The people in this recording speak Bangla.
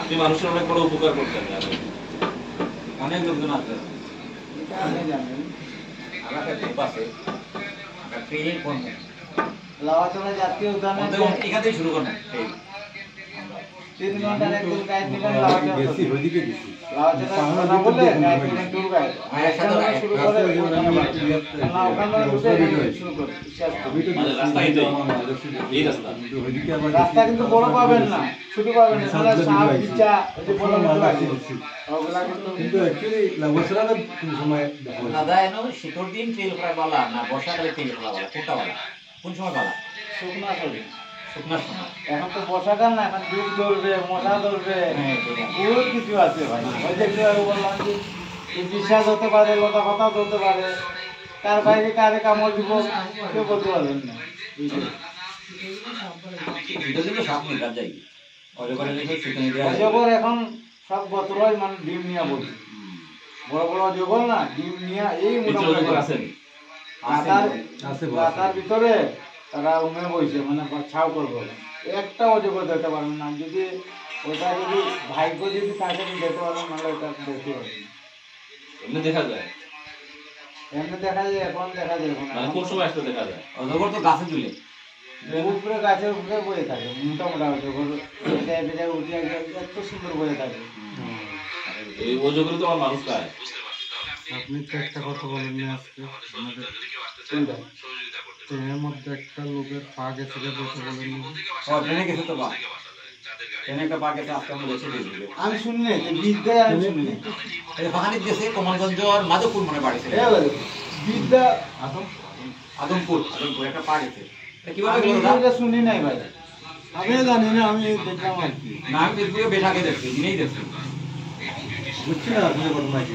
আপনি মানুষের অনেক বড় উপকার করতেন, অনেক লোকজন আছে। আমার একটা গ্রুপ আছে, আমরা ট্রেনিং করবো লাওয়াচড়া জাতীয় উদ্যানে এখান থেকে শুরু করবো। 3 ঘন্টার একদিন গাইড নিবেন লাওয়াচড়া বেশি ওইদিকে বেশি লাওয়াচড়া কথা বলে গাইড নিবেন ট্যুর গাইড একসাথে শুরু করে না ওখানে উঠে শুরু করে মানে রাস্তা কিন্তু এই রাস্তা রাস্তা কিন্তু বড় পাবেন না, ছোট পাবেন না, সারা সাপ পিচা ওই যে বড় বড় আছে ওগুলা কিন্তু অ্যাকচুয়ালি লাওয়াচড়া কোন সময় দাদা এনো শীতের দিন তেল ফ্রাই বালা না বর্ষাকালে তেল ফ্রাই বালা কোনটা বালা, কোন সময় বালা? শুকনা হবে শুকনার সময়। এখন তো বর্ষাকাল না, এখন ডুব ধরবে, মশা ধরবে, বহুত কিছু আছে ভাই। ওই যে বললাম যে বিশ্বাস হতে পারে, লতা পাতা ধরতে পারে, তার বাইরে কারে কামড় দিব কেউ বলতে পারবেন না। অজগর এখন সব বছরই মানে ডিম নিয়ে বলছে, বড় বড় অজগর না ডিম নিয়ে এই মোটামুটি রাতার ভিতরে তারা উমে বইছে, মানে ছাউ করবো। একটা অজগর দেখতে পারবেন না, যদি ওটা যদি ভাগ্য যদি থাকে দেখতে পারবেন, নাহলে ওটা দেখতে পারবেন না। এমনি দেখা যায়, এমনি দেখা যায়, এখন দেখা যায় এখন কোন সময় আসলে দেখা যায়? অজগর তো গাছে তুলে উপরে গাছের উপরে বয়ে থাকে, মোটা মোটা অজগর উঠে এত সুন্দর বয়ে থাকে। এই অজগর তো আমার মানুষ খায়। আপনি তো একটা কথা বলেননি আজকে আমাদের ট্রেনের মধ্যে একটা লোকের পা গেছে বলতে বলেননি? ট্রেনে গেছে তো, ট্রেনে একটা পা গেছে, আজকে আমরা দেখে দিয়েছি। আমি শুনলি বিদ্যা, আমি শুনলি বাহানির দেশে কোমলগঞ্জ আর মাধবপুর মনে বাড়িছে বিদ্যা আদমপুর একটা পা গেছে। কিভাবে শুনি নাই ভাই, আমি জানি না, আমি দেখলাম আর কি। না আমি ফেসবুকে বেশ আগে দেখছি, দিনেই দেখছি। বুঝছি না আপনি ঘটনা কি।